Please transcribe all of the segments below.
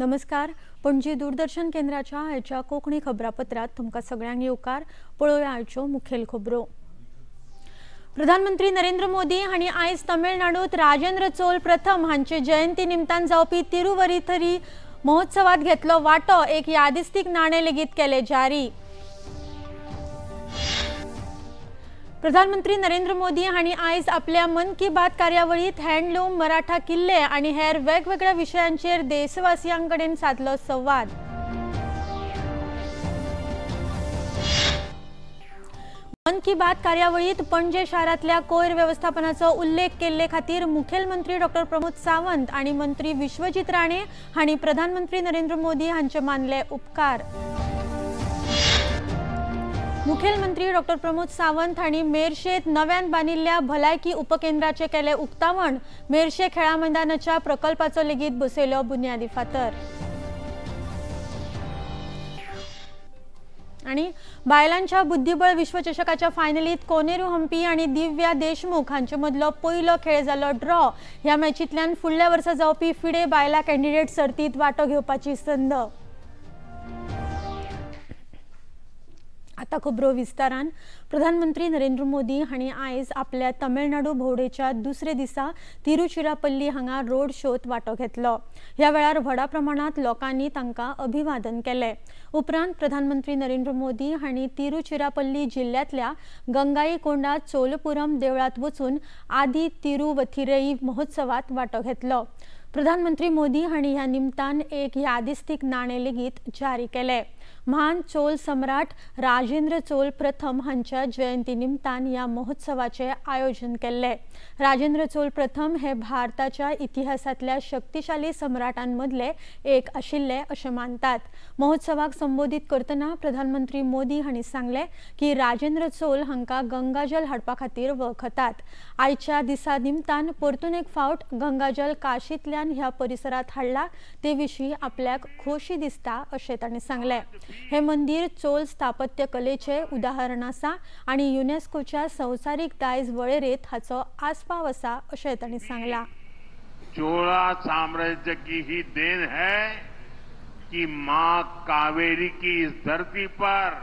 नमस्कार. पणजी दूरदर्शन केंद्राच्या आयच्या कोंकणी खबरापत्रात तुमकां सगळ्यांक येवकार. पळोवया आयच्यो मुखेल खबरो. प्रधानमंत्री नरेंद्र मोदी हांणी आयज तमिळनाडूत राजेंद्र चोल प्रथम हांचे जयंती निमतान जावपी तिरुवरीथरी महोत्सवात घेतलो वांटो. एक यादिस्तीक नाणें लेगीत केले जारी. प्रधानमंत्री नरेंद्र मोदी हांणी आयज आपल्या मन की बात कार्यावळीत हँडलूम, मराठा किल्ले आनी हेर वेगवेगळ्या विशयांचेर देशवासियांकडेन साधलो संवाद. मन की बात कार्यावळीत पणजे शारांतल्या कोयर वेवस्थापनाचो उल्लेख केल्ले खातीर मुखेलमंत्री डॉ. प्रमोद सावंत आनी मंत्री विश्वजीत राणे हांणी प्रधानमंत्री नरेंद्र मोदी हांचे मानले उपकार. मुखेलमंत्री डॉ. प्रमोद सावंत हांणी मेर्शेत नव्यान बांदिल्ल्या भलायकी उपकेंद्राचे केले उक्तावण. मेर्शे खेळा मैदानाच्या प्रकल्पाचो लेगीत बसयलो बुन्यादी फातर. आणि बायलांच्या बुद्धीबळ विश्वचषकाच्या फायनलीत कोनेरू हंपी आणि दिव्या देशमुख हांचे मदलो पयलो खेळ जालो ड्रॉ. ह्या मॅचींतल्यान फुडल्या वर्सा जावपी फिडे बायला कॅन्डिडेट सर्तीत वांटो घेवपाची संद. आता खबरो विस्तारान. प्रधानमंत्री नरेंद्र मोदी हांणी आयज आपल्या तमिळनाडू भोंवडेच्या दुसरे दिसा तिरुचिरापल्ली हांगा रोड शोत वांटो घेतलो. ह्या वेळार व्हडा प्रमाणात लोकांनी तांकां अभिवादन केले. उपरांत प्रधानमंत्री नरेंद्र मोदी हांणी तिरुचिरापल्ली जिल्ल्यांतल्या गंगाईकोंडा चोलपुरम देवळात वचून आदी तिरुवथिरई महोत्सवात वांटो घेतलो. प्रधानमंत्री मोदी हांणी ह्या निमतान एक यादिस्तीक नाणें लेगीत जारी केले. महान चोल सम्राट राजेंद्र चोल प्रथम हांच्या जयंती निमतान ह्या महोत्सवाचे आयोजन केल्ले. राजेंद्र चोल प्रथम हे भारताच्या इतिहासातल्या शक्तिशाली सम्राटांमदले एक आशिल्ले अशें मानतात. महोत्सवाक संबोधित करतना प्रधानमंत्री मोदी हांणी सांगले की राजेंद्र चोल हांकां गंगाजल हाडपा खातीर वळखतात. आयच्या दिसा निमतान परतून एक फावट गंगाजल काशींतल्यान ह्या परिसरात हाडला ते विशीं आपल्याक खोशी दिसता अशें तांणी सांगले. हे मंदिर चोल स्थापत्य कलेचे उदाहरण आसा आनी युनेस्कोच्या संवसारीक दायज वळेरेंत हाचो आस्पाव आसा अशें तांणी सांगला. चोला साम्राज्य की ही देन है कि मां कावेरी की इस धरती पर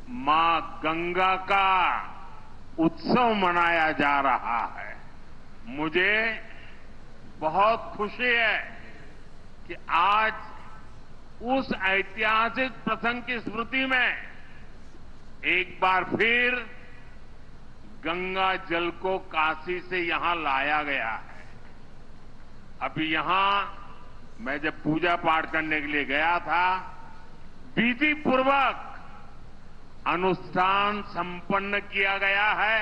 मां गंगा का उत्सव मनाया जा रहा है. मुझे बहुत खुशी है कि आज उस ऐतिहासिक प्रसंग की स्मृति में एक बार फिर गंगा जल को काशी से यहां लाया गया है. अभी यहां मैं जब पूजा पाठ करने के लिए गया था, विधि पूर्वक अनुष्ठान संपन्न किया गया है.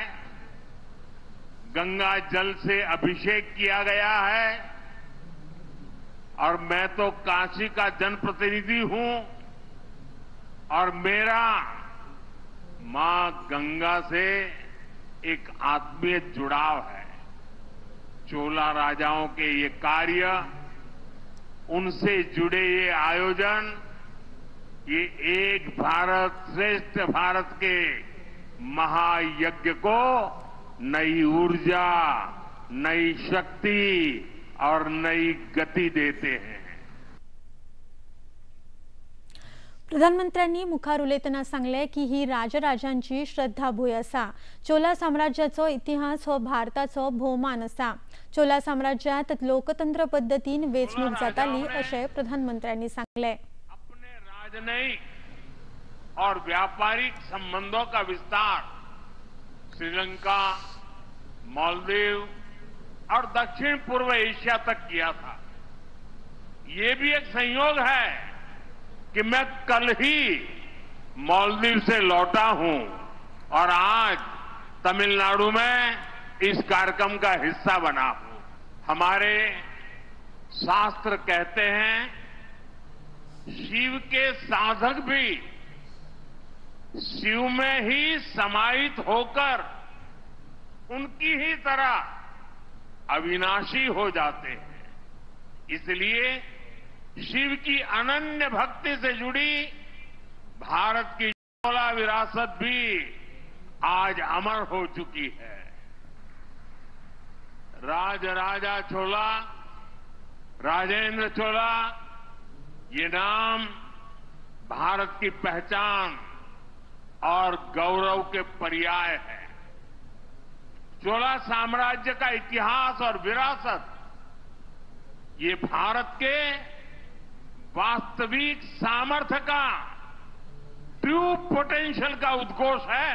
गंगा जल से अभिषेक किया गया है और मैं तो काशी का जनप्रतिनिधि हूं और मेरा मां गंगा से एक आत्मीय जुड़ाव है. चोला राजाओं के ये कार्य, उनसे जुड़े ये आयोजन, ये एक भारत श्रेष्ठ भारत के महायज्ञ को नई ऊर्जा, नई शक्ति और नई गती देते हैं. प्रधानमंत्र्यांनी मुखार उलयतना सांगले की ही राजराजांची श्रद्धाभूय आसा. चोला साम्राज्याचो इतिहास हो भारताचो भोवमान आसा. चोला साम्राज्यात लोकतंत्र पद्दतीन वेंचणूक जाताली अशें प्रधानमंत्र्यांनी सांगले. अपने राजनयिक और व्यापारिक संबंधों का विस्तार श्रीलंका, मालदीव और दक्षिण पूर्व एशिया तक किया था. ये भी एक संयोग है कि मैं कल ही मालदीव से लौटा हूं और आज तमिलनाडु में इस कार्यक्रम का हिस्सा बना हूं. हमारे शास्त्र कहते हैं शिव के साधक भी शिव में ही समाहित होकर उनकी ही तरह अविनाशी हो जाते हैं. इसलिए शिव की अनन्य भक्ति से जुड़ी भारत की चोला विरासत भी आज अमर हो चुकी है. राजराजा चोला, राजेंद्र चोला ये नाम भारत की पहचान और गौरव के पर्याय है। चोला साम्राज्य का इतिहास और विरासत ये भारत के वास्तविक सामर्थ्य का, ट्रू पोटेंशियल का उद्घोष है।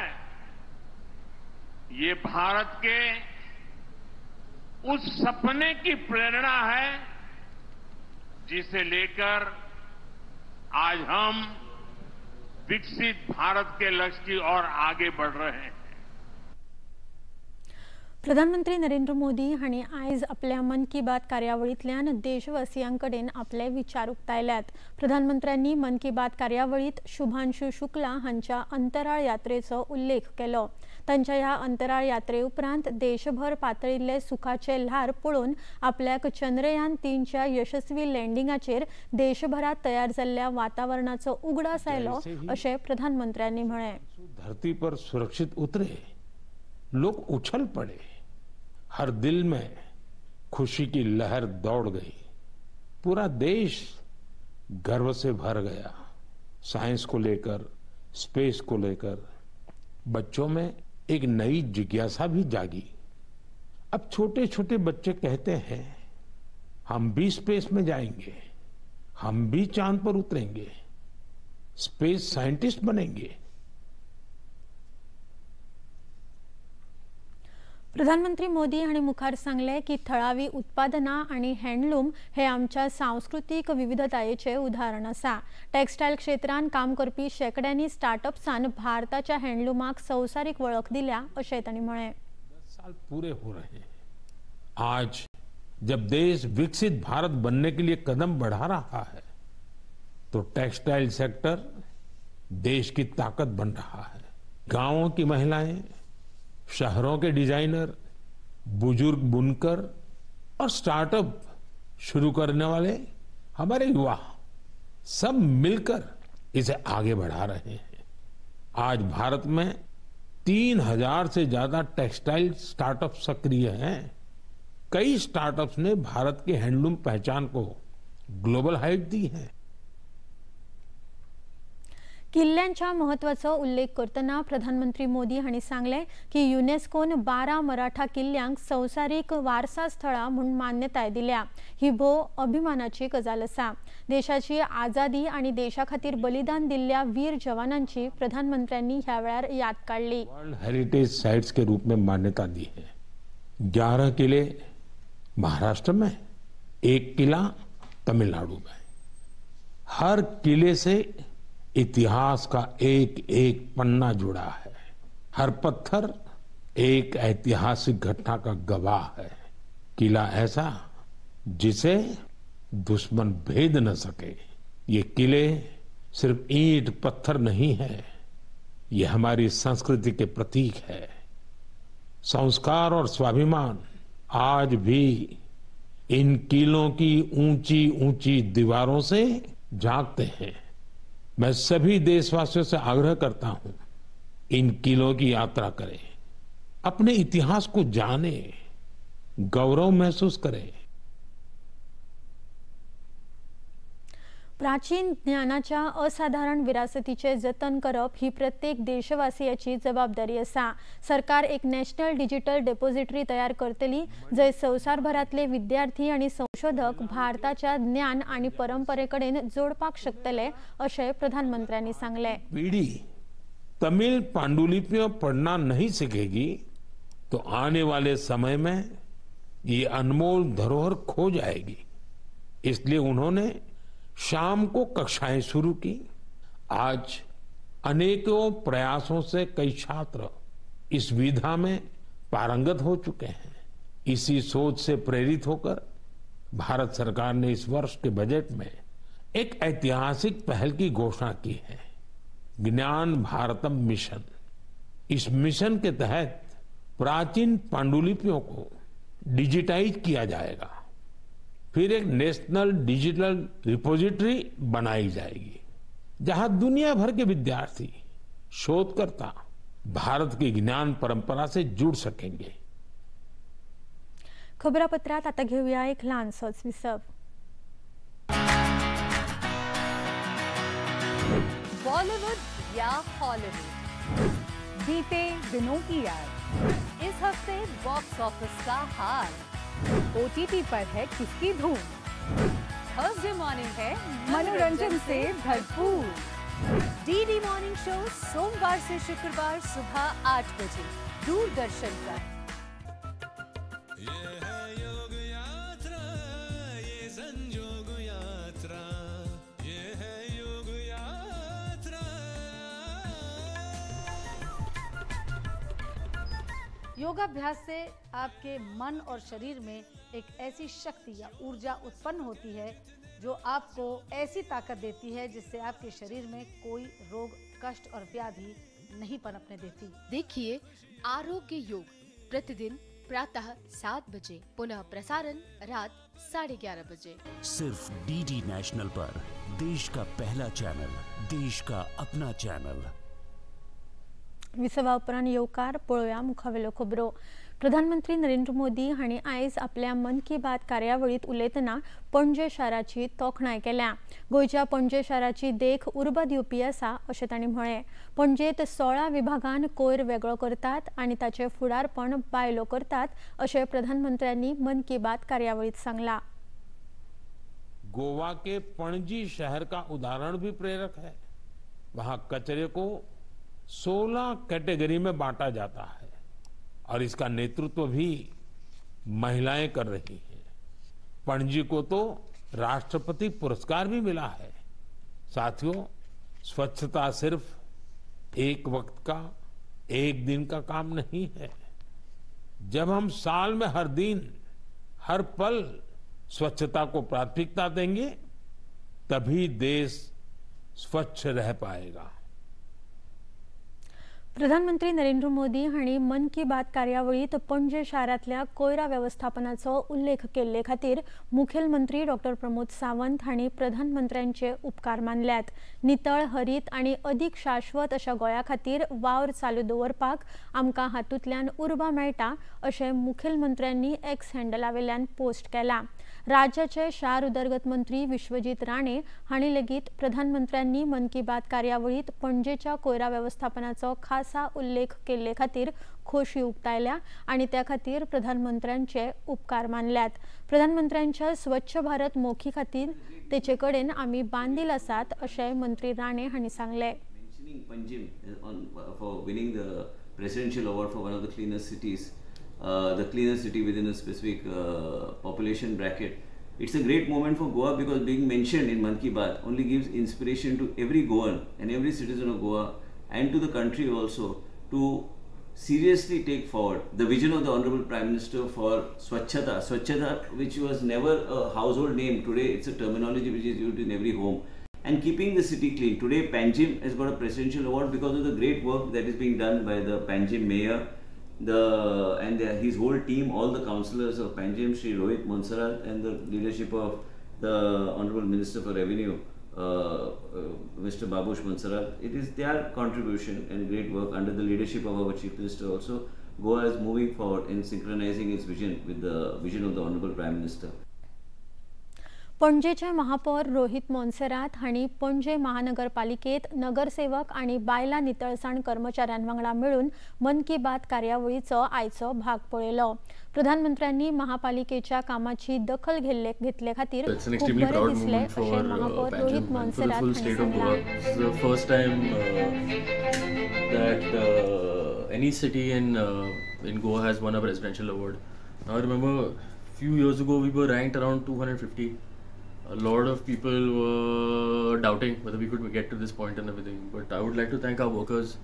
ये भारत के उस सपने की प्रेरणा है जिसे लेकर आज हम विकसित भारत के लक्ष्य की ओर आगे बढ़ रहे हैं। प्रधानमंत्री नरेंद्र मोदी हांणी आयज आपल्या मन की बात कार्यावळींतल्यान देशवासियांकडेन आपले विचार उक्तायल्यात। प्रधानमंत्र्यांनी मन की बात कार्यावळीत शुभांशु शुक्ला हांच्या अंतराळ यात्रेचो उल्लेख केलो। तांच्या ह्या अंतराळ यात्रे उपरांत देशभर पातळिल्ले सुखाचे ल्हार पळोवन आपल्याक चंद्रयान 3च्या यशस्वी लँडिंगाचेर देशभरात तयार जाल्ल्या वातावरणाचो उगडास आयलो अशें प्रधानमंत्र्यांनी म्हळें। धरती पर सुरक्षित उतरे, लोग उछल पड़े, हर दिल में खुशी की लहर दौड़ गई, पूरा देश गर्व से भर गया। साइंस को लेकर, स्पेस को लेकर बच्चों में एक नई जिज्ञासा भी जागी। अब छोटे छोटे बच्चे कहते हैं हम भी स्पेस में जाएंगे, हम भी चांद पर उतरेंगे, स्पेस साइंटिस्ट बनेंगे। प्रधानमंत्री मोदी हांणी मुखार सांगले की थळावी उत्पादनां आनी हँडलूम हे आमच्या सांस्कृतीक विविधतायेचे उदाहरण आसा। टेक्सटायल क्षेत्रांत काम करपी शेकड्यांनी स्टार्टअप्सान भारताच्या हँडलूमाक संवसारीक वळख दिल्या अशें तांणी म्हळें। 10 साल पूरे हो रहे हैं। आज जब देश विकसित भारत बनने के लिए कदम बढ़ा रहा है तो टेक्सटाइल सेक्टर देश की ताकत बन रहा है। गांवों की महिलाएं, शहरों के डिजाइनर, बुजुर्ग बुनकर और स्टार्टअप शुरू करने वाले हमारे युवा सब मिलकर इसे आगे बढ़ा रहे हैं। आज भारत में 3000 से ज्यादा टेक्सटाइल स्टार्टअप सक्रिय हैं। कई स्टार्टअप्स ने भारत की हैंडलूम पहचान को ग्लोबल हाइट दी है। किल्ल्यांच्या महत्वाचो उल्लेख करतना प्रधानमंत्री मोदी हांणी सांगले की युनेस्कोन 12 मराठा किल्ल्यांक संवसारीक वारसा स्थळां म्हूण मान्यताय दिल्या। ही भोव अभिमानाची गजाल आसा। देशाची आझादी आनी देशा खातीर बलिदान दिल्ल्या वीर जवानांची प्रधानमंत्र्यांनी ह्या वेळार याद काढली। वर्ल्ड हेरिटेज साइट्स के रूप में मान्यता दी है। 11 किले महाराष्ट्र में, 1 किला तमिलनाडु में। हर किले से इतिहास का एक एक पन्ना जुड़ा है। हर पत्थर एक ऐतिहासिक घटना का गवाह है। किला ऐसा जिसे दुश्मन भेद न सके। ये किले सिर्फ ईंट पत्थर नहीं है, ये हमारी संस्कृति के प्रतीक है। संस्कार और स्वाभिमान आज भी इन किलों की ऊंची ऊंची दीवारों से जागते हैं। मैं सभी देशवासियों से आग्रह करता हूं, इन किलों की यात्रा करें, अपने इतिहास को जानें, गौरव महसूस करें। प्राचीन ज्ञानाच्या असाधारण विरासतीचे जतन करप ही प्रत्येक देशवासियाची जबाबदारी आसा। सरकार एक नॅशनल डिजिटल डेपोजिटरी तयार करतली जंय संवसारभरातले विद्यार्थी आणि संशोधक भारताच्या ज्ञान आणि परंपरेकडेन जोडपाक शकतले अशें प्रधानमंत्र्यांनी सांगले। पीढ़ी तमिल पांडुलिपियां पढ़ना नहीं सीखेगी तो आने वाले समय में ये अनमोल धरोहर खो जाएगी। इसलिए उन्होंने शाम को कक्षाएं शुरू की। आज अनेकों प्रयासों से कई छात्र इस विधा में पारंगत हो चुके हैं। इसी सोच से प्रेरित होकर भारत सरकार ने इस वर्ष के बजट में एक ऐतिहासिक पहल की घोषणा की है, ज्ञान भारतम मिशन। इस मिशन के तहत प्राचीन पांडुलिपियों को डिजिटाइज किया जाएगा। फिर एक नेशनल डिजिटल रिपोजिटरी बनाई जाएगी जहां दुनिया भर के विद्यार्थी, शोधकर्ता भारत की ज्ञान परंपरा से जुड़ सकेंगे। खबरापत्रात आता घेऊया एक लहानसोच विसव। बॉलीवुड या हॉलीवुड, बीते दिनों की याद, इस हफ्ते बॉक्स ऑफिस का हाल, OTT पर है किसकी धूम, थर्सडे मॉर्निंग है मनोरंजन से भरपूर। DD मॉर्निंग शो सोमवार से शुक्रवार सुबह 8 बजे दूरदर्शन पर। योगाभ्यास से आपके मन और शरीर में एक ऐसी शक्ति या ऊर्जा उत्पन्न होती है जो आपको ऐसी ताकत देती है जिससे आपके शरीर में कोई रोग, कष्ट और व्याधि नहीं पनपने देती। देखिए आरोग्य योग प्रतिदिन प्रातः 7 बजे, पुनः प्रसारण रात 11:30 बजे, सिर्फ DD नेशनल पर, देश का पहला चॅनल, देश का अपना चॅनल। विसवा उपरांत येवकार पळोवया मुखावेलो खबरो। प्रधानमंत्री नरेंद्र मोदी हांणी आयज आपल्या मन की बात कार्यावळीत उलयतना पणजे शाराची तोखणाय केल्या। गोंयच्या पणजे शाराची देख उर्बा दिवपी आसा अशें तांणी म्हळें। पणजेंत 16 विभागान कोयर वेगळो करतात आनी ताचें फुडारपण बायलो करतात अशें प्रधानमंत्र्यांनी मन की बात कार्यावळीत सांगलां। गोवा के पणजी शहर का उदाहरण भी प्रेरक है। वहां कचरे को 16 कैटेगरी में बांटा जाता है और इसका नेतृत्व भी महिलाएं कर रही हैं। पणजी को तो राष्ट्रपति पुरस्कार भी मिला है। साथियों, स्वच्छता सिर्फ एक वक्त का, एक दिन का काम नहीं है। जब हम साल में हर दिन, हर पल स्वच्छता को प्राथमिकता देंगे, तभी देश स्वच्छ रह पाएगा। प्रधानमंत्री नरेंद्र मोदी हांणी मन की बात कार्यावळीत पणजे शारांतल्या कोयरा वेवस्थापनाचो उल्लेख केल्ले खातीर मुखेलमंत्री डॉ प्रमोद सावंत हांणी प्रधानमंत्र्यांचे उपकार मानल्यात। नितळ, हरीत आनी अदीक शाश्वत अशा गोंया खातीर वावर चालू दवरपाक आमकां हातूंतल्यान उर्बा मेळटा अशें मुखेलमंत्र्यांनी एक्स हँडलावेल्यान पोस्ट केलां। राज्याचे शार उदरगत मंत्री विश्वजीत राणे हांणी लेगीत प्रधानमंत्र्यांनी मन की बात कार्यावळीत पणजेच्या कोयरा वेवस्थापनाचो खासा उल्लेख केल्ले खातीर खोशी उक्तायल्या आनी त्या खातीर प्रधानमंत्र्यांचे उपकार मानल्यात। प्रधानमंत्र्यांच्या स्वच्छ भारत मोखी खातीर तेचे कडेन आमी बांदील आसात अशें मंत्री राणे हांणी सांगलें। Panjim for winning the presidential award for one of the cleanest cities, the cleanest city within a specific population bracket. It's a great moment for Goa because being mentioned in Man Ki Baat only gives inspiration to every Goan and every citizen of Goa and to the country also to seriously take forward the vision of the Honorable Prime Minister for Swachhata. Swachhata, which was never a household name, today it's a terminology which is used in every home. And keeping the city clean. Today Panjim has got a presidential award because of the great work that is being done by the Panjim mayor, his whole team, all the councillors of Panjim, Shri Rohit Monsarat, and the leadership of the Honorable Minister for Revenue, Mr. Babush Monsarat. It is their contribution and great work under the leadership of our Chief Minister also. Goa is moving forward in synchronizing its vision with the vision of the Honorable Prime Minister. पणजेचे महापौर रोहित मोन्सेरात हांणी पणजे महानगरपालिकेत नगरसेवक आनी बायलां नितळसाण कर्मचाऱ्यां वांगडा मेळून मन की बात कार्यावळीचो आयचो भाग पळयलो। प्रधानमंत्र्यांनी महापालिकेच्या कामाची दखल घेतले खातीर खूब बरें दिसलें अशें महापौर रोहित मोन्सेरात हांणी सांगलां। First time that any city in Goa has won a presidential award. Now I remember few years ago we were ranked around 250. A lot of people were doubting whether we could get to this point and everything. But I would like to thank our workers,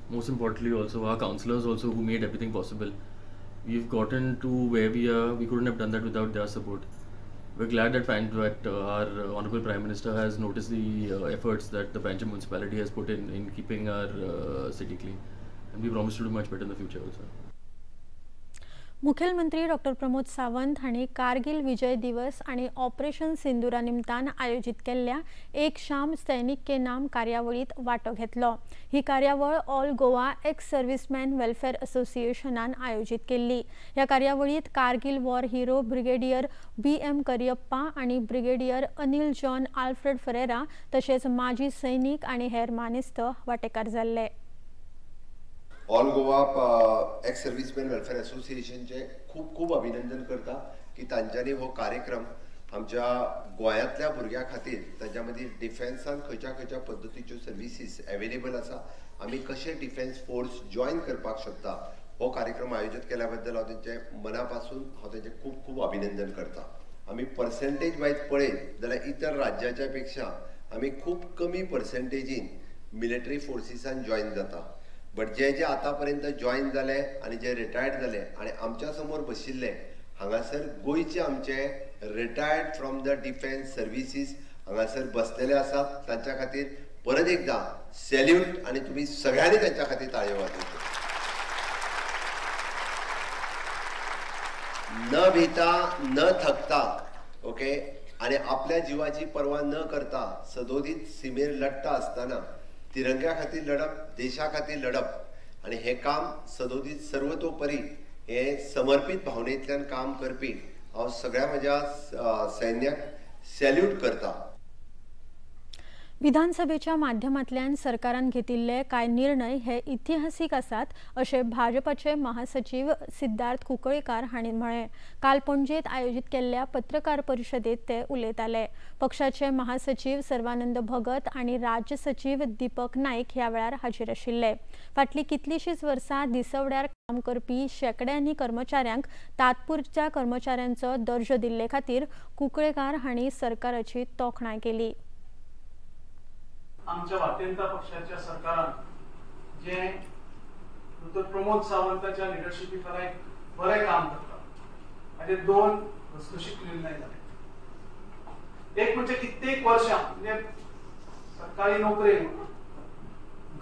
most importantly also our councillors also, who made everything possible. We've gotten to where we are. We couldn't have done that without their support. We're glad that our Honorable Prime Minister has noticed the efforts that the Panjim municipality has put in keeping our city clean. And we promise to do much better in the future also. मुखेलमंत्री doctor Pramod Sawant हांणी कारगिल विजय दिवस आणि operation Sindura निमतान आयोजित केल्ल्या एक शाम सैनिक के नाम कार्यावळीत वांटो घेतलो। ही कार्यावळ all Goa ex serviceman welfare असोसिएशनान आयोजित केल्ली। ह्या कार्यावळीत Kargil war hero brigadier BM Cariappa आणि brigadier Anil John Alfred Ferreira तसेच माजी सैनिक आणि हेर मानेस्त वांटेकार जाल्ले। All Goa ex serviceman welfare असोसिएशनचे खूप खूप अभिनंदन करता की तांच्यांनी हो कार्यक्रम आमच्या गोंयांतल्या भुरग्यां खातीर तांच्यामध्ये डिफेन्सान खंयच्या पद्धतीच्यो सर्विसीस अवेलेबल आसा, आमी कशे डिफेन्स फोर्स जॉइन करपाक शकता, हो कार्यक्रम आयोजित केल्या बद्दल हांव तेंचे मनापासून खूप खूप अभिनंदन करता। आमी पर्सेंटेज वायज पळयत जाल्यार इतर राज्याच्या पेक्षा आमी खूप कमी पर्सेंटेजीन मिलिटरी फोर्सिसान जॉइन जाता। बट जे आतापर्यंत जॉइन जाले आणि जे रिटायर्ड जाले आणि आमच्या समोर बशिल्ले हांगासर गोयचे आमचे retired from the defence services हांगासर बसलेले आसात, तांच्या खातीर परत एकदा सॅल्यूट आणि तुम्ही सगळ्यांनी त्यांच्या खातीर ताळयो वाजोवच्यो। न भिता न थकता ओके आणि आपल्या जीवाची पर्वा न करता सदोदित सीमेर लढता असताना तिरंग्या खातीर लढप, देशा खातीर लढप आणि हे काम सदोदित सर्वतोपरी हे समर्पित भावनेतल्यान काम करपी हांव सगळ्या म्हज्या सैन्याक सॅल्यूट करता। विधानसभेच्या माध्यमांतल्यान सरकारान घेतिल्ले कांय निर्णय हे इतिहासीक आसात अशें भाजपाचे महासचिव सिद्धार्थ कुंकळयेकार हांणी म्हळें। काल पणजेंत आयोजीत केल्ल्या पत्रकार परिशदेंत ते उलयताले। पक्षाचे महासचिव सर्वानंद भगत आणि राज्य सचिव दीपक नाईक ह्या वेळार हाजीर आशिल्ले। फाटली कितलीशींच वर्सां दिसवड्यार काम करपी शेकड्यांनी कर्मचाऱ्यांक तात्पुरत्या कर्मचाऱ्यांचो दर्जो दिल्ले खातीर कुंकळयेकार हांणी सरकाराची तोखणाय केली। आमच्या भारतीय जनता पक्षाच्या सरकारान जे डॉ प्रमोद सावंताच्या लिडरशिपीखाला बरें काम करता, हाचे दोन घसघशीत निर्णय जाले। एक म्हणजे कित्येक वर्षां म्हणजे सरकारी नोकरी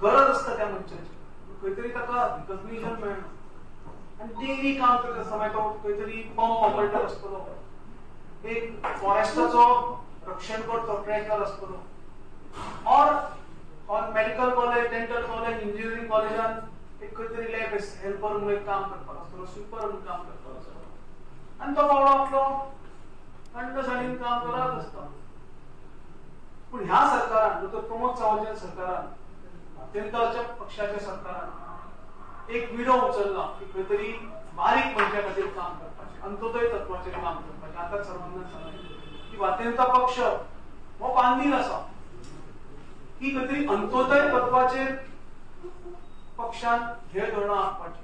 गरज असता त्या मनशाची, खंय तरी ताका रिकॉग्निशन मेळना आनी डेली काम करता आसतना तो खंय तरी पंप ऑपरेटर आसतलो, एक फॉरेस्टाचो रक्षण करतो ट्रॅकर आसतलो, और medical college, dental college, engineering कॉलेजान एक खंय तरी लॅब हेल्पर म्हणून एक काम करपाक आसतलो, स्वीपर म्हणून काम करपाक आसतलो आनी तो बाबडो आपलो कंडसाणीन काम करत आसता। पूण ह्या सरकारान डॉ प्रमोद सावंताच्या सरकारान भारतीय जनता पक्षाच्या सरकारान एक विडो उचलला की खंय तरी बारीक मनशा खातीर काम करपाचें, अंत्योदय तत्वाचेर काम करपाचें। आतां सर्वांना सांगलें की भारतीय जनता पक्ष हो बांदील आसा की खंय तरी अंत्योदय तत्वाचेर पक्षान हे धोरणां आंखपाची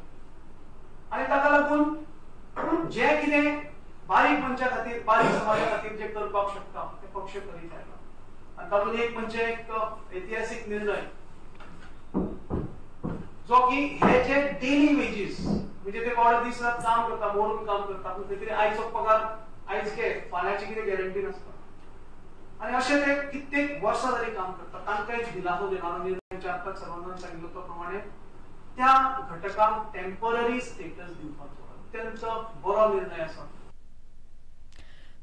आनी ताका लागून जे कितें बारीक मनशा खातीर, बारीक समाजा खातीर जे करपाक शकता ते पक्ष करीत आयला। आनी तातूंत एक म्हणजे एक ऐतिहासीक निर्णय जो की हे जे डेली वेजीस म्हणजे ते बारा दीस रात काम करता, मोरून काम करता, खंय तरी आयचो पगार आयज घे फाल्यांची कितें गॅरंटी नासता आणि असे ते कित्येक वर्षां जाली काम करतात। तांकां एक दिलासो देणारो निर्णय आतां सर्वांना सांगिल्लो तो प्रमाणे त्या घटकांक टेम्पररी स्टेटस दिवपाचो अत्यंत बरो निर्णय आसा।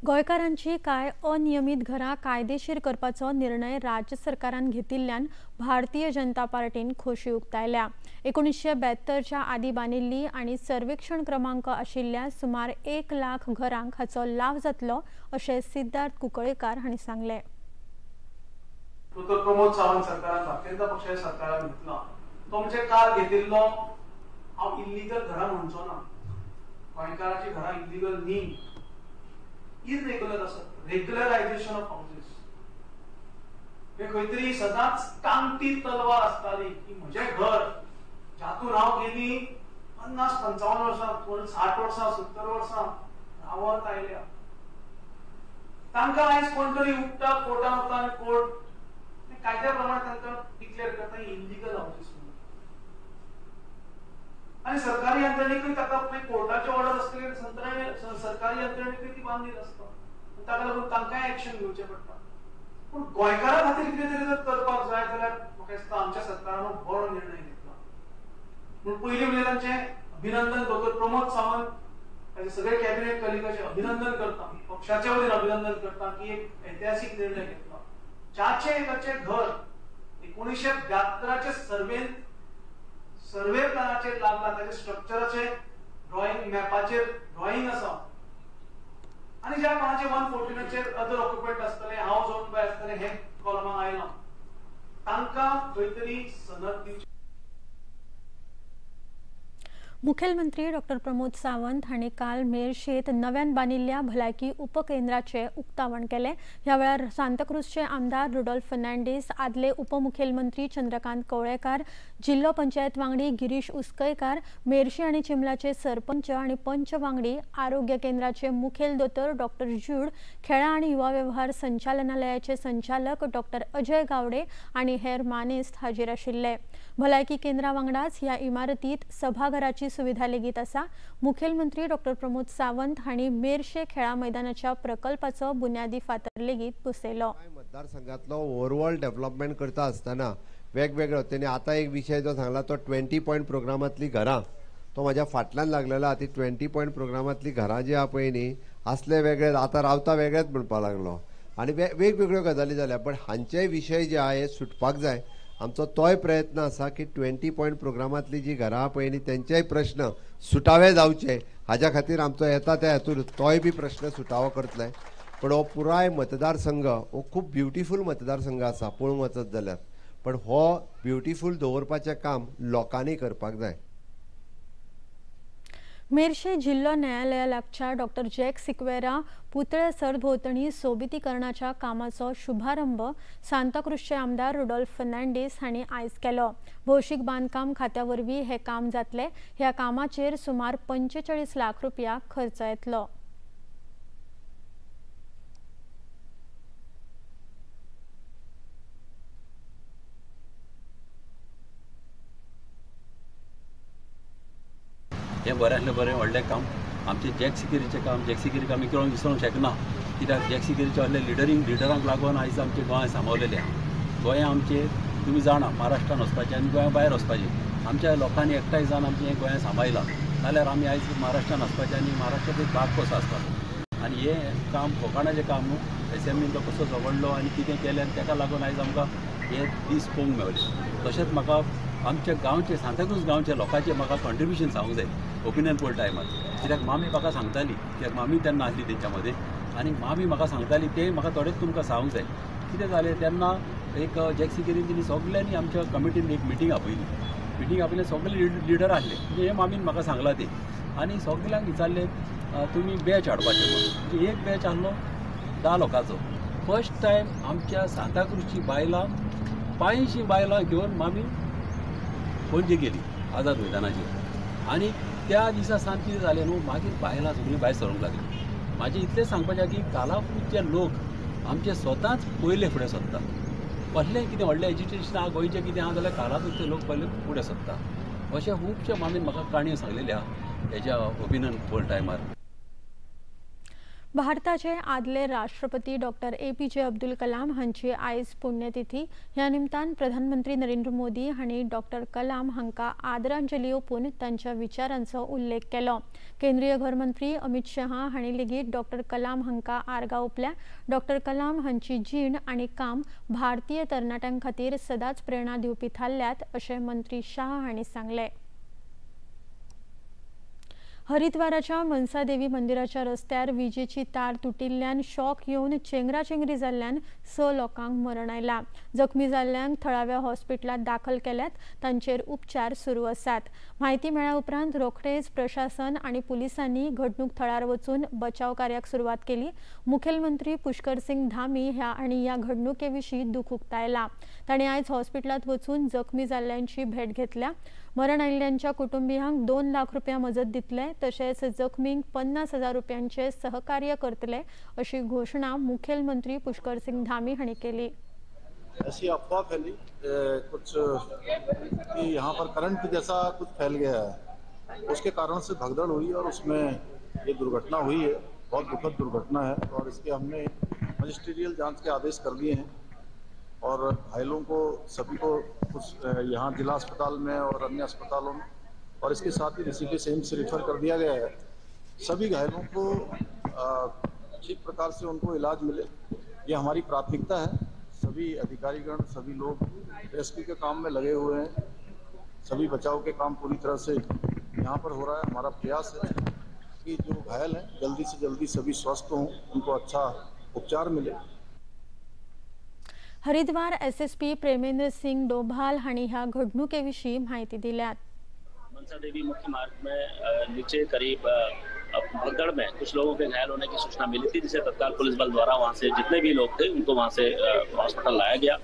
गोंयकारांची कांय अनियमीत घरां कायदेशीर करपाचो निर्णय राज्य सरकारान घेतिल्ल्यान भारतीय जनता पार्टीन खोशी उक्तायल्या। 1972च्या आदी बांदिल्ली आणि सर्वेक्षण क्रमांक आशिल्ल्या सुमार 1 लाख घरांक हाचो लाव जातलो अशें सिद्धार्थ कुंकळयेकार हांणी सांगलें। डॉ प्रमोद सावंत सरकारान भारतीय जनता पक्षाच्या सरकारान घेतला तो म्हणजे काल घेतिल्लो हांव इल्लीगल घरां म्हणचो ना, गोंयकाराची घरां इल्लीगल न्ही, इरेग्युलर आसत, रेग्युलरायझेशन ऑफ हाऊसेस। हे खंय तरी सदांच टांगती तलवार आसताली की म्हजें घर जातून हांव गेली 50-55 वर्सां, 60 वर्सां, 70 वर्सां रावत आयल्या, तांकां आयज कोण तरी उठता कोर्टान वता आनी कोर्ट कायद्या प्रमाणे तांकां डिक्लेअर करता इल्लीगल हाऊसेस म्हणून। आणि सरकारी यंत्रणेकूय ताका कोर्टाची ऑर्डर आसतली, सरकारी यंत्रणेकूय ती बांदील आसता, ताका लागून तांकांय एक्शन घेवचें पडटा। पूण गोंयकारा खातीर कितें तरी जर करपाक जाय जाल्यार म्हाका दिसता आमच्या सरकारान बरो निर्णय घेतला। पूण पयलीं म्हणजे तांचें अभिनंदन डॉ प्रमोद सावंत माझे सगळे कॅबिनेट कलिगाचे अभिनंदन करता, पक्षाच्या वतीने अभिनंदन करता की एक ऐतिहासिक निर्णय घेतला. 400 एकरचे घर 1972चे सर्वे प्लॅनाचे लागला, त्याचे स्ट्रक्चरचे ड्रॉइंग मॅपाचे ड्रॉइंग असा आणि ज्या कोणाचे 114चे अदर ऑक्युपंट असतले, हाऊस ओन बाय असतले, हे कॉलमां आयला तांकां खंयतरी सनद दिवची. मुखेलमंत्री डॉक्टर प्रमोद सावंत हांणी काल मेर्शेत नव्यान बांदिल्ल्या भलायकी उपकेंद्राचे उक्तावण केले. ह्या वेळार सांताक्रूजचे आमदार रुडॉल्फ फर्नांडीस, आदले उपमुखेलमंत्री चंद्रकांत कवळेकार, जिल्लो पंचायत वांगडी गिरीश उस्कयकार, मेर्शे आनी चिंबलाचे सरपंच आनी पंच वांगडी, आरोग्य केंद्राचे मुखेल दोतोर डॉक्टर जूड, खेळां आनी युवा वेव्हार संचालनालयाचे संचालक डॉक्टर अजय गावडे आनी हेर मानेस्त हाजीर आशिल्ले. भलायकी केंद्रा वांगडाच ह्या इमारतीत सभाघराची सुविधा लेगीत आसा. मुखेलमंत्री डॉक्टर प्रमोद सावंत हांणी मेर्शे खेळा मैदानाच्या प्रकल्पाचो बुन्यादी फातर लेगीत बसयलो. मतदारसंघातलो ओव्हरऑल डेव्हलपमेंट करता आसतना वेगवेगळो तेणी आता एक विषय जो सांगला तो 20 पॉइंट प्रोग्रामांतली घरां, तो म्हाज्या फाटल्यान लागलेलो. ती 20 पॉइंट प्रोग्रामांतली घरां जी आहा पळय न्ही, असले वेगळे आतां रावता वेगळेच म्हणपाक लागलो आनी वेगवेगळ्यो गजाली जाल्या. पण हांचेय विशय जे आहा हे सुटपाक जाय. आमचो तोय प्रयत्न आसा की 20 पॉइंट प्रोग्रामांतली जी घरां आहा पळय न्ही तेंचेय प्रश्न सुटावे जावचे, हाज्या खातीर आमचो येता त्या हेतून तोय बी प्रश्न सुटावो करतले. पण हो पुराय मतदारसंघ हो खूब ब्युटिफूल मतदारसंघ आसा पळोवंक वचत जाल्यार. पण हो ब्युटिफूल दवरपाचें काम लोकांनी करपाक जाय. मेर्शे जिल्लो न्यायालया लागच्या डॉक्टर जॅक सिक्वेरा पुतळे सरभोवतणी सोबितीकरणाच्या कामाचो शुभारंभ सांताक्रूजचे आमदार रुडॉल्फ फर्नांडीस हांणी आयज केलो. भौशीक बांदकाम खात्या वरवीं हे काम जातले. ह्या कामाचेर सुमार 45 लाख रुपया खर्च येतलो. हें बऱ्यांतलें बरें व्हडलें काम. आमचें जॅक सिक्युरिटीचें काम, जॅक सिक्युरिटी आमी करून विसरूंक शकना. कित्याक जॅक सिक्युरिटीचे व्हडले लिडरांक लागून आयज आमचें गोंय सांबाळलेलें आहा. गोंया आमचें तुमी जाणा महाराष्ट्रान वचपाचें आनी गोंया भायर वचपाचें. आमच्या लोकांनी एकठांय जावन आमचें हें गोंय सांबाळलां जाल्यार आमी आयज महाराष्ट्रान वचपाचें आनी महाराष्ट्राचो एक भाग कसो आसपाचो. आनी हें काम फकाणाचें काम न्हू. एसएमईन तो कसो झगडलो आनी कितें केलें आनी ताका लागून आयज आमकां हे दीस पळोवंक मेळ्ळे. तशेंच म्हाका आमच्या गांवचे सांताक्रूज गांवच्या लोकांचें म्हाका कॉन्ट्रिब्युशन सांगूंक जाय ओपिनियन पोल टायमार. कित्याक मामी म्हाका सांगताली, कित्याक मामी तेन्ना आसली तेंच्या मदें, आनी मामी म्हाका सांगताली तें म्हाका थोडेंच तुमकां सांगूंक जाय. कितें जालें तेन्ना एक जॅक सिक्युरिटीनी सगल्यांनी आमच्या कमिटीन एक मिटींग आपयली सगळे लिडर आसले. हे मामीन म्हाका सांगलां तें आनी सगल्यांक विचारलें तुमी बॅच हाडपाचें म्हणून. म्हणजे एक बॅच आहलो 10 लोकांचो. फर्स्ट टायम आमच्या सांताक्रूजची बायलां 500 बायलां घेवन मामी पणजे गेली आझाद मैदानाचेर. आनी त्या दिसा सावन कितें जालें न्हू, मागीर बायलां सगळीं भायर सरूंक लागलीं. म्हाजें इतलेंच सांगपाचें की कालापूरचे लोक आमचे स्वताच पयले फुडें सरता. कसलें कितें व्हडलें एज्युकेशन आहा गोंयचें कितें आहा जाल्यार कालापूरचे लोक पयले फुडें सरता. अशें खुबशे मामीन म्हाका काणयो सांगलेल्यो आहा हेज्या ओपिनियन पोल टायमार. भारताचे आदले राष्ट्रपती डॉक्टर APJ अब्दुल कलाम हांची आयज पुण्यतिथी. ह्या निमतान प्रधानमंत्री नरेंद्र मोदी हांणी डॉक्टर कलाम हांकां आदरांजली ओपून तांच्या विचारांचो उल्लेख केलो. केंद्रीय घरमंत्री अमित शहा हांणी लेगीत डॉक्टर कलाम हांकां आर्गां ओंपल्या. डॉक्टर कलाम हांची जीण आनी काम भारतीय तरणाट्यां खातीर सदांच प्रेरणा दिवपी थारल्यात अशें मंत्री शाह हांणी सांगलें. हरिद्वाराच्या मनसा देवी मंदिराच्या रस्त्यार विजेची तार तुटिल्ल्यान शॉक येवन चेंगराचेंगरी जाल्ल्यान 6 लोकांक मरण आयलां. जखमी जाल्ल्यांक थळाव्या हॉस्पिटलांत दाखल केल्यात. तांचेर उपचार सुरू आसात. म्हायती मेळ्ळ्या उपरांत रोखडेच प्रशासन आनी पुलिसांनी घडणूक थळार वचून बचाव कार्याक सुरवात केली. मुखेलमंत्री पुष्कर सिंग धामी ह्या घडणुके विशीं दुख उक्तायलां. तांणी आयज हॉस्पिटलांत वचून जखमी जाल्ल्यांची भेट घेतल्या. मरण आयिल्ल्यांच्या कुटुंबियांक 2 लाख रुपया मजत दितले तशेंच जखमींक 50,000 रुपयांचे सहकार्य करतले अशी घोषणा मुखेलमंत्री पुष्कर सिंग धामी हांणी केली. ऐसी अफवाह फैली कुछ कि यहाँ पर करंट जैसा कुछ फैल गया है, उसके कारण से भगदड़ हुई और उसमें ये दुर्घटना हुई है. बहुत दुखद दुर्घटना है और इसके हमने मजिस्ट्रियल जांच के आदेश कर दिए हैं और घायलों को सभी को कुछ यहाँ जिला अस्पताल में और अन्य अस्पतालों में और इसके साथ ही ऋषिकेश एम्स से रेफर कर दिया गया है. सभी घायलों को ठीक प्रकार से उनको इलाज मिले, ये हमारी प्राथमिकता है। सभी अधिकारीगण, सभी लोग रेस्क्यू के काम में लगे हुए हैं, सभी बचाव के काम पूरी तरह से यहाँ पर हो रहा है। हमारा प्रयास है कि जो घायल हैं जल्दी से जल्दी सभी स्वस्थ हों, उनको अच्छा उपचार मिले। हरिद्वार एसएसपी प्रेमेंद्र सिंह डोभाल हांणी ह्या घडणुकेविशीं माहिती दिल्यात। मनसा देवी मुख्य मार्ग में नीचे करीब भगदड़ में कुछ लोगों के घायल होने की सूचना मिली थी, जिसे तत्काल पुलिस बल द्वारा वहां से जितने भी लोग थे उनको वहां से हॉस्पिटल लाया गया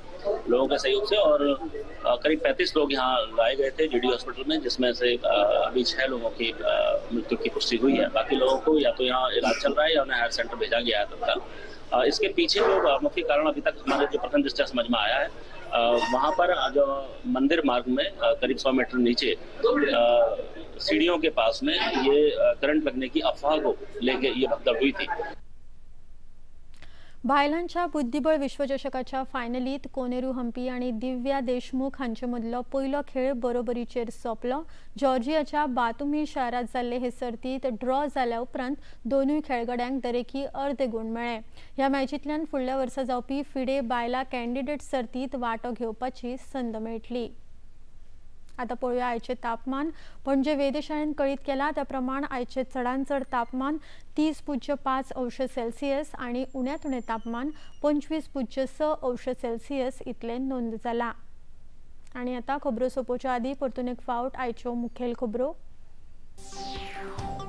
लोगों के सहयोग से, और करीब 35 लोग यहाँ लाए गए थे जीडी हॉस्पिटल में, जिसमें से अभी 6 लोगों की मृत्यु की पुष्टि हुई है। बाकी लोगों को या तो यहाँ इलाज चल रहा है या उन्हें हायर सेंटर भेजा गया है तत्काल। इसके पीछे जो मुख्य कारण अभी तक हमारे जो प्रथम दृष्टया समझ में आया है, वहां पर जो मंदिर मार्ग में करीब 100 मीटर नीचे सीढ़ियों के पास में ये करंट लगने की अफवाह को लेके ये भगदड़ हुई थी। बायलांच्या बुद्धिबळ विश्वचषकाच्या फायनलीत कोनेरू हम्पी आणि दिव्या देशमुख हांचे मदलो पयलो खेळ बरोबरीचेर सोंपलो। जॉर्जियाच्या बातुमी शारात जाल्ले हे सर्तीत ड्रॉ जाल्या उपरांत दोनूय खेळगड्यांक दरेकी अर्दे गुण मेळ्ळे। ह्या मॅचींतल्यान फुडल्या वर्सा जावपी फिडे बायला कॅन्डिडेट सर्तीत वांटो घेवपाची संद मेळटली। आता पळोवया आयचे तापमान। पणजे वेधशाळेन कळीत केला त्या प्रमाण आयचे चडांत चड तापमान 30.5 अंश सेल्सियस आणि उण्यांत उणें तापमान 25.6 अंश सेल्सियस इतले नोंद जाला। आणि आता खबरो सोंपोवच्या आदी परतून एक फावट आयच्यो मुखेल खबरो।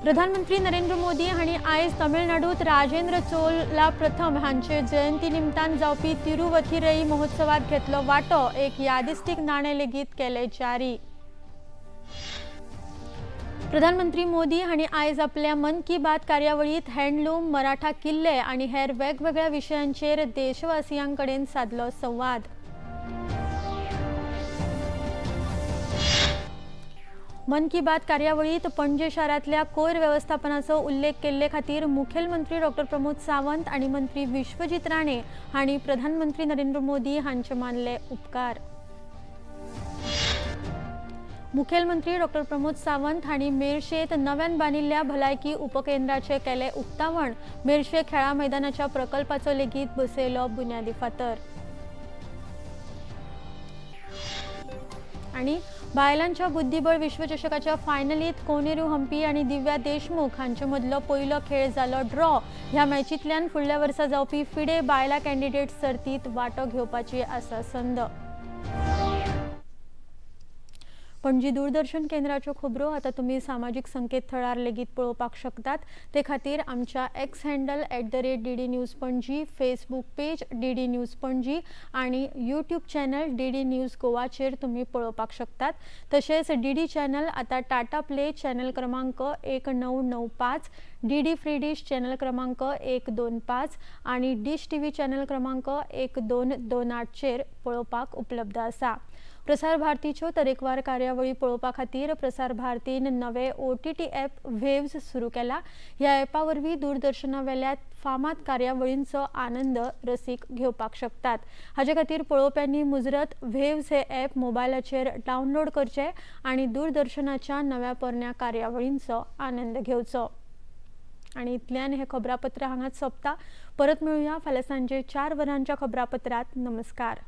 प्रधानमंत्री नरेंद्र मोदी हांणी आयज तमिळनाडूत राजेंद्र चोला प्रथम हांचे जयंती निमतान जावपी तिरुवथिरई महोत्सवात घेतलो वांटो। एक यादिस्तीक नाणें लेगीत केले जारी। प्रधानमंत्री मोदी हांणी आयज आपल्या मन की बात कार्यावळीत हँडलूम, मराठा किल्ले आणि हेर वेगवेगळ्या विशयांचेर देशवासियांकडेन साधलो संवाद। मन की बात कार्यावळीत पणजे शारातल्या कोयर व्यवस्थापनाचो उल्लेख केल्ले खातीर मुखेलमंत्री डॉक्टर प्रमोद सावंत आणि मंत्री विश्वजीत राणे हांणी प्रधानमंत्री नरेंद्र मोदी हांचे मानले उपकार। मुखेलमंत्री डॉक्टर प्रमोद सावंत हांणी मेर्शेत नव्यान बांदिल्ल्या भलायकी उपकेंद्राचे केले उक्तावण। मेर्शे खेळा मैदानाच्या प्रकल्पाचो लेगीत बसयलो बुन्यादी फातर। आणि बायलांच्या बुद्धिबळ विश्वचषकाच्या फायनलीत कोनेरू हम्पी आणि दिव्या देशमुख हांचे मदलो पयलो खेळ जालो ड्रॉ। ह्या मॅचींतल्यान फुडल्या वर्सा जावपी फिडे बायला कॅन्डिडेट सर्तीत वांटो घेवपाची आसा संद। पणजी दूरदर्शन केंद्राच्यो खबरो आता तुम्ही सामाजिक संकेतथळार लेगीत पळोवपाक शकतात। ते खातीर आमच्या x handle @DD news Panaji, Facebook page DD news Panaji आणि यूट्यूब चॅनल DD न्यूज गोवाचेर तुम्ही पळोवपाक शकतात। तशेंच DD चॅनल आता टाटा प्ले चॅनल क्रमांक 1995, DD फ्री डिश चॅनल क्रमांक 125 आणि डिश TV चॅनल क्रमांक 1228 चेर पळोवपाक उपलब्ध आसा। प्रसार भारतीच्यो तरेकवार कार्यावळी पळोवपा खातीर प्रसार भारतीन नवे OTT ॲप वेव्स सुरू केला। ह्या ॲपा वरवीं दूरदर्शनावेल्या फामाद कार्यावळींचो आनंद रसीक घेवपाक शकतात। हाचे खातीर पळोवप्यांनी मुजरत वेव्स हे ॲप मोबायलाचेर डावनलोड करचे आणि दूरदर्शनाच्या नव्या पोरण्या कार्यावळींचो आनंद घेवचो। आणि इतल्यान हे खबरापत्र हांगाच सोंपता। परत मेळुया फाल्यां सांजे 4 वरांच्या खबरापत्रात। नमस्कार।